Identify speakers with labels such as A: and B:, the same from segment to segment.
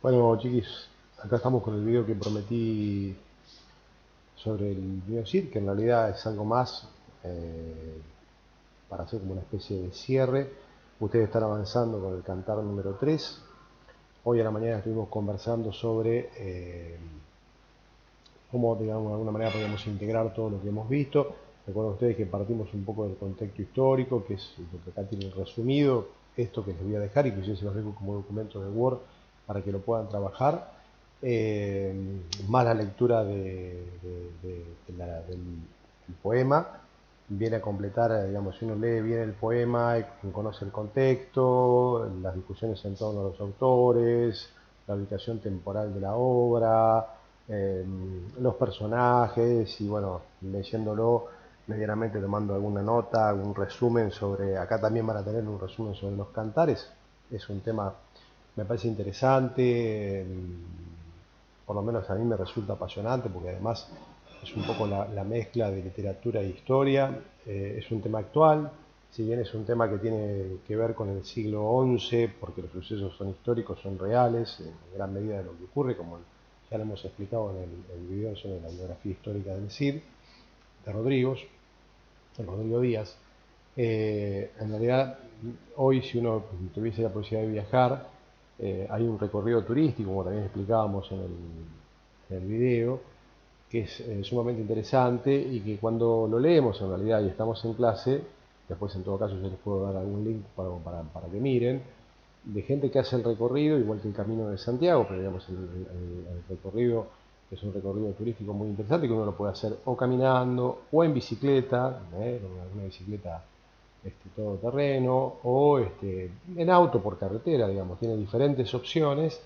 A: Bueno, chiquis, acá estamos con el video que prometí sobre el Biocid, que en realidad es algo más eh, para hacer como una especie de cierre. Ustedes están avanzando con el cantar número 3. Hoy a la mañana estuvimos conversando sobre cómo, digamos, de alguna manera podemos integrar todo lo que hemos visto. Recuerden ustedes que partimos un poco del contexto histórico, que es lo que acá tienen resumido, esto que les voy a dejar, y que yo se los dejo como documento de Word para que lo puedan trabajar, eh, más la lectura del poema, viene a completar, digamos, si uno lee bien el poema, conoce el contexto, las discusiones en torno a los autores, la ubicación temporal de la obra, eh, los personajes y bueno, leyéndolo medianamente tomando alguna nota, algún resumen sobre, acá también van a tener un resumen sobre los cantares, es un tema, me parece interesante, por lo menos a mí me resulta apasionante porque además es un poco la mezcla de literatura e historia, es un tema actual, si bien es un tema que tiene que ver con el siglo XI, porque los sucesos son históricos, son reales, en gran medida de lo que ocurre, como ya lo hemos explicado en el video sobre la biografía histórica del Cid, de Rodrigo Díaz. En realidad, hoy si uno tuviese la posibilidad de viajar, hay un recorrido turístico, como también explicábamos en el video, que es sumamente interesante y que cuando lo leemos en realidad y estamos en clase, después en todo caso yo les puedo dar algún link para que miren, de gente que hace el recorrido, igual que el Camino de Santiago, pero digamos el recorrido es un recorrido turístico muy interesante que uno lo puede hacer o caminando o en bicicleta, con una bicicleta todo terreno o en auto por carretera, digamos, tiene diferentes opciones.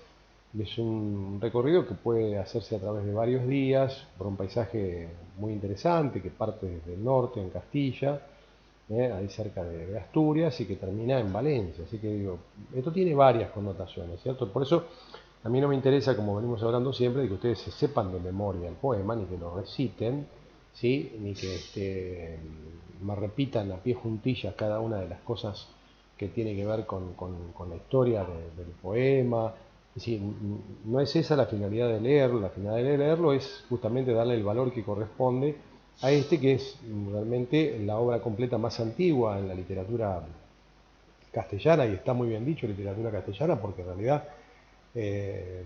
A: Es un recorrido que puede hacerse a través de varios días por un paisaje muy interesante que parte desde el norte en Castilla, ahí cerca de Asturias y que termina en Valencia. Así que digo, esto tiene varias connotaciones, ¿cierto? Por eso a mí no me interesa, como venimos hablando siempre, de que ustedes se sepan de memoria el poema, ni que lo reciten, ¿sí? Ni que me repitan a pie juntillas cada una de las cosas que tiene que ver con la historia del poema. Es decir, no es esa la finalidad de leerlo, la finalidad de leerlo es justamente darle el valor que corresponde a este que es realmente la obra completa más antigua en la literatura castellana, y está muy bien dicho literatura castellana porque en realidad eh,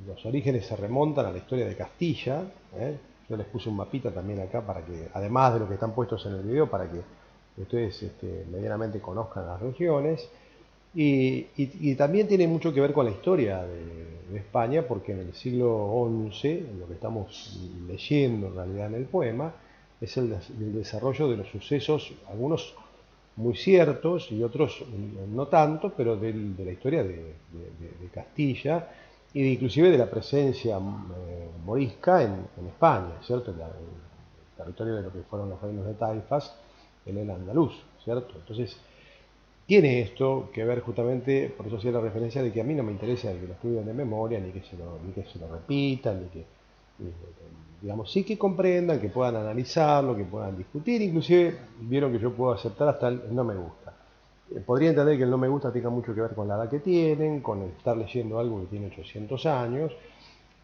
A: los orígenes se remontan a la historia de Castilla. ¿eh? Yo les puse un mapita también acá para que, además de lo que están puestos en el video, para que ustedes medianamente conozcan las regiones. Y también tiene mucho que ver con la historia de España, porque en el siglo XI, lo que estamos leyendo en realidad en el poema, es el desarrollo de los sucesos, algunos muy ciertos y otros no tanto, pero de la historia de Castilla y inclusive de la presencia morisca en España, ¿cierto? El territorio de lo que fueron los reinos de Taifas en el andaluz, ¿cierto? Entonces, tiene esto que ver justamente, por eso hacía la referencia de que a mí no me interesa que lo estudien de memoria, ni que se lo repitan, digamos, sí que comprendan, que puedan analizarlo, que puedan discutir, inclusive vieron que yo puedo aceptar hasta el no me gusta. Podría entender que el no me gusta tenga mucho que ver con la edad que tienen, con el estar leyendo algo que tiene 800 años,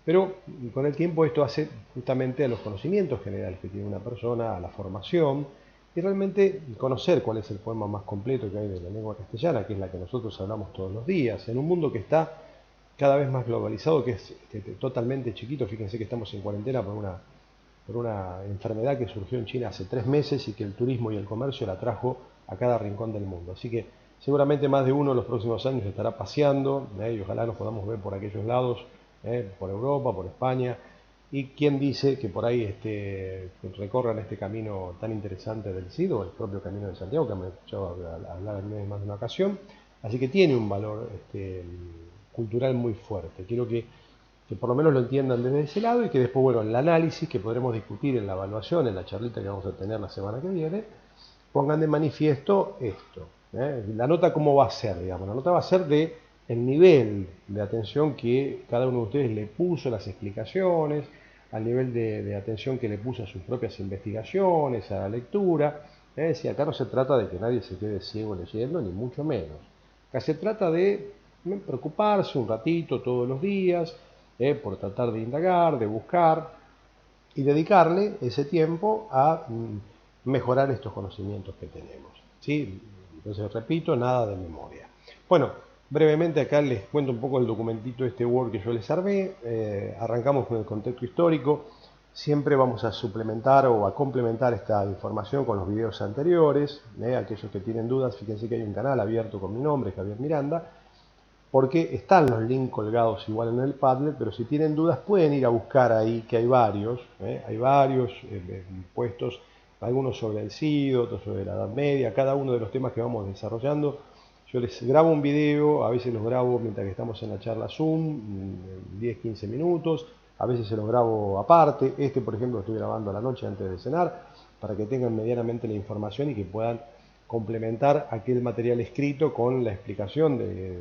A: pero con el tiempo esto hace justamente a los conocimientos generales que tiene una persona, a la formación, y realmente conocer cuál es el poema más completo que hay de la lengua castellana, que es la que nosotros hablamos todos los días, en un mundo que está cada vez más globalizado, que es totalmente chiquito. Fíjense que estamos en cuarentena por una enfermedad que surgió en China hace 3 meses y que el turismo y el comercio la trajo a cada rincón del mundo. Así que seguramente más de uno en los próximos años estará paseando, y ojalá nos podamos ver por aquellos lados, por Europa, por España, y quién dice que por ahí recorran este camino tan interesante del Cid o el propio Camino de Santiago, que me he escuchado hablar en más de una ocasión. Así que tiene un valor cultural muy fuerte. Quiero que por lo menos lo entiendan desde ese lado y que después, bueno, en el análisis que podremos discutir en la evaluación, en la charlita que vamos a tener la semana que viene, pongan de manifiesto esto. La nota cómo va a ser, digamos, la nota va a ser de el nivel de atención que cada uno de ustedes le puso a las explicaciones, al nivel de atención que le puso a sus propias investigaciones, a la lectura. Si acá no se trata de que nadie se quede ciego leyendo, ni mucho menos. Acá se trata de preocuparse un ratito todos los días por tratar de indagar, de buscar y dedicarle ese tiempo a mejorar estos conocimientos que tenemos, ¿sí? Entonces, repito, nada de memoria. Bueno, brevemente acá les cuento un poco el documentito este Word que yo les armé. Arrancamos con el contexto histórico. Siempre vamos a suplementar o a complementar esta información con los videos anteriores. Aquellos que tienen dudas, fíjense que hay un canal abierto con mi nombre, Javier Miranda, porque están los links colgados igual en el Padlet, pero si tienen dudas pueden ir a buscar ahí, que hay varios puestos, algunos sobre el Cid, otros sobre la Edad Media, cada uno de los temas que vamos desarrollando. Yo les grabo un video, a veces los grabo mientras que estamos en la charla Zoom, 10-15 minutos, a veces se los grabo aparte. Este, por ejemplo, lo estoy grabando a la noche antes de cenar, para que tengan medianamente la información y que puedan complementar aquel material escrito con la explicación de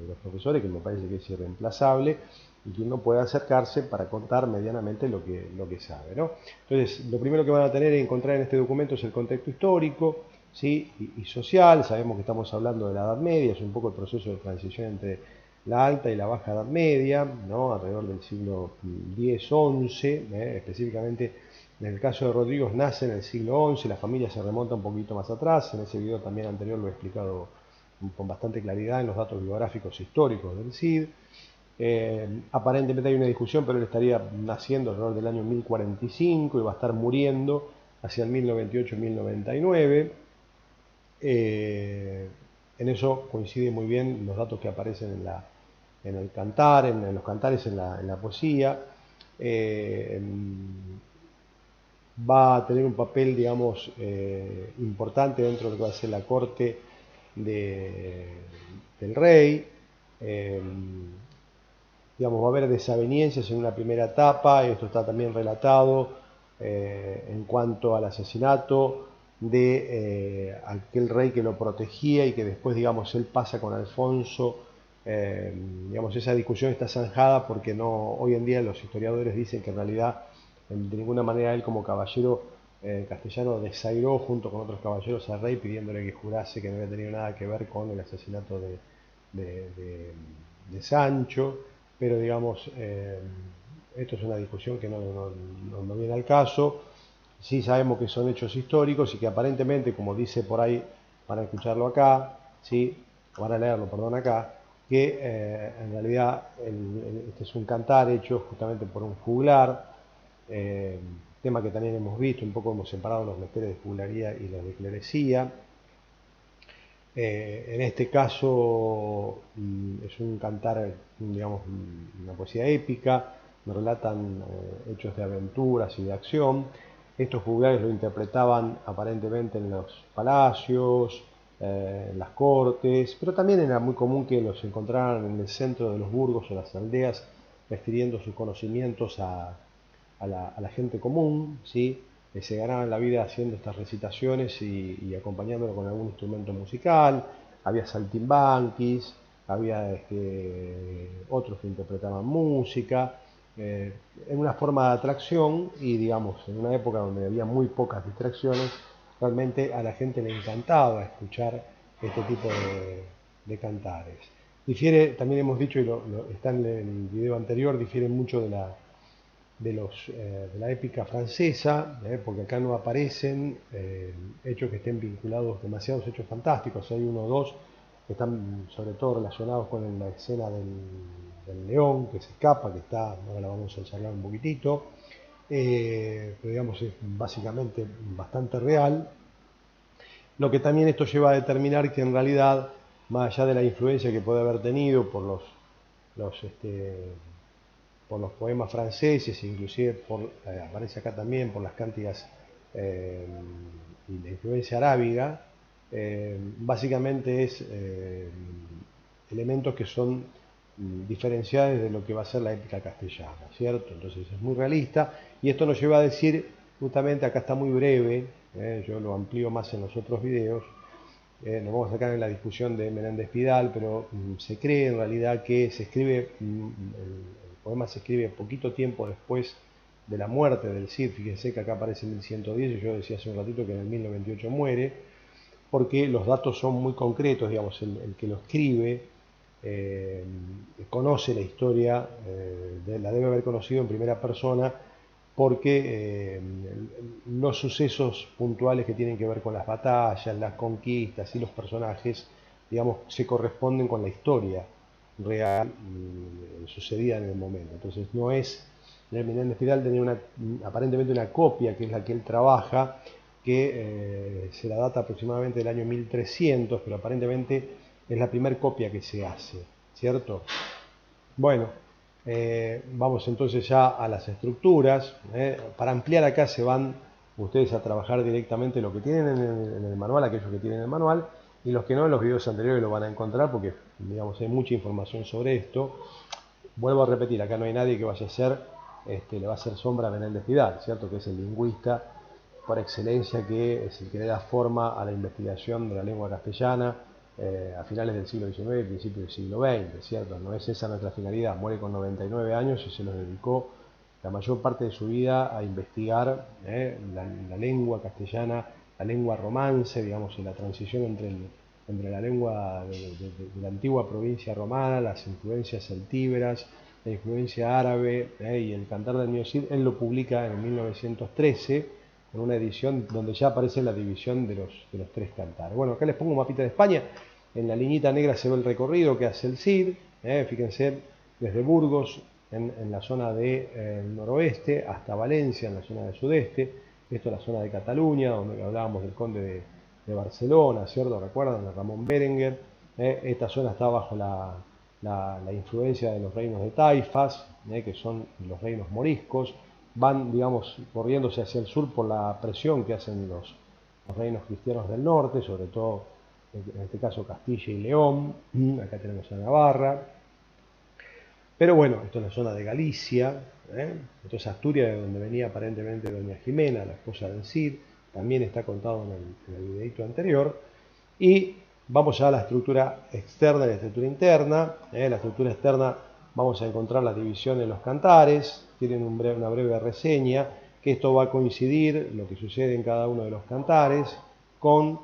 A: los profesores, que me parece que es irreemplazable, y que uno pueda acercarse para contar medianamente lo que sabe, ¿no? Entonces, lo primero que van a tener que encontrar en este documento es el contexto histórico, ¿sí? y social. Sabemos que estamos hablando de la Edad Media, es un poco el proceso de transición entre la alta y la baja Edad Media, ¿no? Alrededor del siglo X-XI, específicamente. En el caso de Rodrigo nace en el siglo XI, la familia se remonta un poquito más atrás. En ese video también anterior lo he explicado con bastante claridad en los datos biográficos históricos del Cid. Aparentemente hay una discusión, pero él estaría naciendo alrededor del año 1045 y va a estar muriendo hacia el 1098-1099. En eso coinciden muy bien los datos que aparecen en el cantar, en los cantares, en la poesía. Va a tener un papel, digamos, importante dentro de lo que va a ser la corte del rey. Digamos, va a haber desavenencias en una primera etapa. Esto está también relatado en cuanto al asesinato de aquel rey que lo protegía y que después, digamos, él pasa con Alfonso. Digamos, esa discusión está zanjada porque no, hoy en día los historiadores dicen que en realidad de ninguna manera él como caballero castellano desairó junto con otros caballeros al rey pidiéndole que jurase que no había tenido nada que ver con el asesinato de Sancho, pero digamos, esto es una discusión que no viene al caso. Sí sabemos que son hechos históricos y que aparentemente, como dice por ahí, van a escucharlo acá, ¿sí? Van a leerlo, perdón, acá, que en realidad este es un cantar hecho justamente por un juglar, tema que también hemos visto, un poco hemos separado los menesteres de juglaría y los de clerecía. En este caso es un cantar, digamos, una poesía épica, nos relatan hechos de aventuras y de acción. Estos juglares lo interpretaban aparentemente en los palacios, en las cortes, pero también era muy común que los encontraran en el centro de los burgos o las aldeas, refiriendo sus conocimientos a la gente común, ¿sí? Se ganaban la vida haciendo estas recitaciones y acompañándolo con algún instrumento musical. Había saltimbanquis, había otros que interpretaban música, en una forma de atracción y, digamos, en una época donde había muy pocas distracciones, realmente a la gente le encantaba escuchar este tipo de cantares. Difiere, también hemos dicho, y está en el video anterior, difiere mucho de la épica francesa, porque acá no aparecen hechos que estén vinculados, demasiados hechos fantásticos. Hay uno o dos que están sobre todo relacionados con la escena del león que se escapa, que está, ahora la vamos a charlar un poquitito, pero digamos es básicamente bastante real. Lo que también esto lleva a determinar que en realidad, más allá de la influencia que puede haber tenido por los poemas franceses, inclusive aparece acá también por las cántigas y la influencia arábiga, básicamente es elementos que son diferenciados de lo que va a ser la épica castellana, ¿cierto? Entonces es muy realista y esto nos lleva a decir, justamente acá está muy breve, yo lo amplío más en los otros videos, nos vamos a sacar en la discusión de Menéndez Pidal, pero se cree en realidad que se escribe, el poema se escribe poquito tiempo después de la muerte del Cid. Fíjense que acá aparece en 1110 y yo decía hace un ratito que en el 1098 muere, porque los datos son muy concretos, digamos, el que lo escribe conoce la historia, la debe haber conocido en primera persona, porque los sucesos puntuales que tienen que ver con las batallas, las conquistas y los personajes, digamos, se corresponden con la historia real sucedida en el momento. Entonces no es, Menéndez Pidal tenía aparentemente una copia, que es la que él trabaja, que se la data aproximadamente del año 1300, pero aparentemente es la primera copia que se hace, ¿cierto? Bueno, vamos entonces ya a las estructuras. Para ampliar acá se van ustedes a trabajar directamente lo que tienen en el manual, aquellos que tienen el manual, y los que no, en los videos anteriores lo van a encontrar porque, digamos, hay mucha información sobre esto. Vuelvo a repetir, acá no hay nadie que vaya a ser, le va a hacer sombra a Menéndez Pidal, ¿cierto? Que es el lingüista por excelencia, que es el que le da forma a la investigación de la lengua castellana a finales del siglo XIX y principios del siglo XX, ¿cierto? No es esa nuestra finalidad. Muere con 99 años y se nos dedicó la mayor parte de su vida a investigar la lengua castellana, la lengua romance, digamos, en la transición entre la lengua de la antigua provincia romana, las influencias celtíberas, la influencia árabe y el Cantar del Mío Cid. Él lo publica en 1913 con una edición donde ya aparece la división de los tres cantares. Bueno, acá les pongo un mapita de España. En la liñita negra se ve el recorrido que hace el Cid. Fíjense, desde Burgos en la zona del noroeste hasta Valencia en la zona del sudeste. Esto es la zona de Cataluña, donde hablábamos del conde de Barcelona, ¿cierto? ¿Recuerdan? De Ramón Berenguer. Esta zona está bajo la influencia de los reinos de Taifas, que son los reinos moriscos. Van, digamos, corriéndose hacia el sur por la presión que hacen los reinos cristianos del norte, sobre todo, en este caso, Castilla y León. Acá tenemos a Navarra. Pero bueno, esto es la zona de Galicia. Esto es Asturias, de donde venía aparentemente doña Jimena, la esposa del Cid. También está contado en el videito anterior. Y vamos ya a la estructura externa y la estructura interna. La estructura externa, vamos a encontrar la división de los cantares. Tienen una breve reseña, que esto va a coincidir, lo que sucede en cada uno de los cantares, con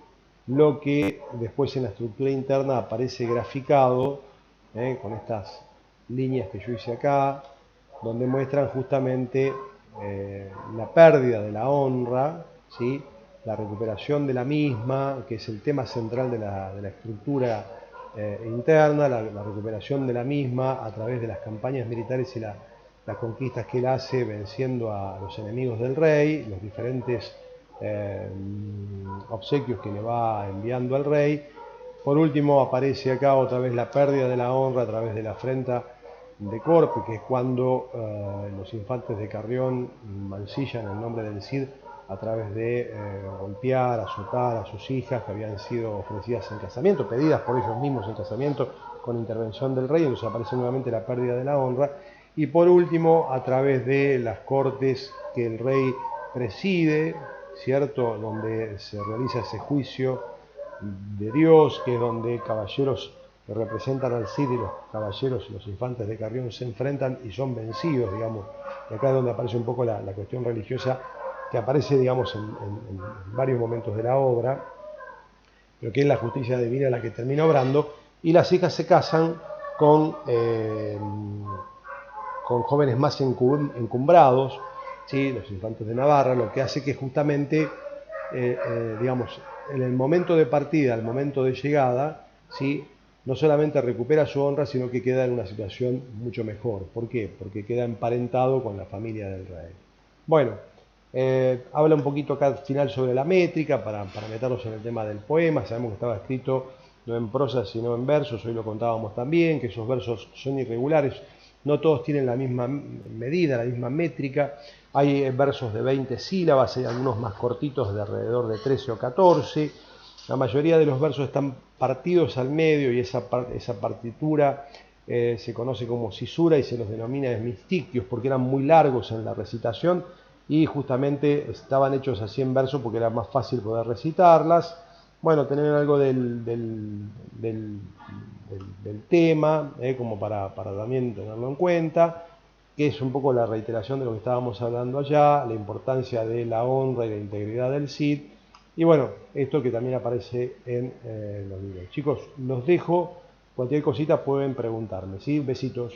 A: lo que después en la estructura interna aparece graficado, con estas líneas que yo hice acá, donde muestran justamente la pérdida de la honra, ¿sí? La recuperación de la misma, que es el tema central de la estructura interna, la recuperación de la misma a través de las campañas militares y las conquistas que él hace venciendo a los enemigos del rey, los diferentes obsequios que le va enviando al rey. Por último aparece acá otra vez la pérdida de la honra a través de la afrenta de Corpe, que es cuando los infantes de Carrión mancillan el nombre del Cid a través de golpear, azotar a sus hijas que habían sido ofrecidas en casamiento, pedidas por ellos mismos en casamiento con intervención del rey. Entonces aparece nuevamente la pérdida de la honra. Y por último, a través de las cortes que el rey preside, ¿cierto? Donde se realiza ese juicio de Dios, que es donde caballeros que representan al Cid y los caballeros y los infantes de Carrión se enfrentan y son vencidos, digamos. Y acá es donde aparece un poco la cuestión religiosa, que aparece, digamos, en varios momentos de la obra, pero que es la justicia divina la que termina obrando, y las hijas se casan con jóvenes más encumbrados, ¿sí? Los infantes de Navarra, lo que hace que justamente, digamos, en el momento de partida, el momento de llegada, ¿sí? No solamente recupera su honra, sino que queda en una situación mucho mejor. ¿Por qué? Porque queda emparentado con la familia del rey. Bueno, habla un poquito acá al final sobre la métrica, para meternos en el tema del poema. Sabemos que estaba escrito no en prosa, sino en versos. Hoy lo contábamos también, que esos versos son irregulares. No todos tienen la misma medida, la misma métrica. Hay versos de 20 sílabas, hay algunos más cortitos de alrededor de 13 o 14. La mayoría de los versos están partidos al medio y esa partitura se conoce como cisura y se los denomina hemistiquios porque eran muy largos en la recitación y justamente estaban hechos así en verso porque era más fácil poder recitarlas. Bueno, tener algo del tema, como para también tenerlo en cuenta, que es un poco la reiteración de lo que estábamos hablando allá, la importancia de la honra y la integridad del Cid. Y bueno, esto que también aparece en los libros. Chicos, los dejo cualquier cosita pueden preguntarme, ¿sí? Besitos.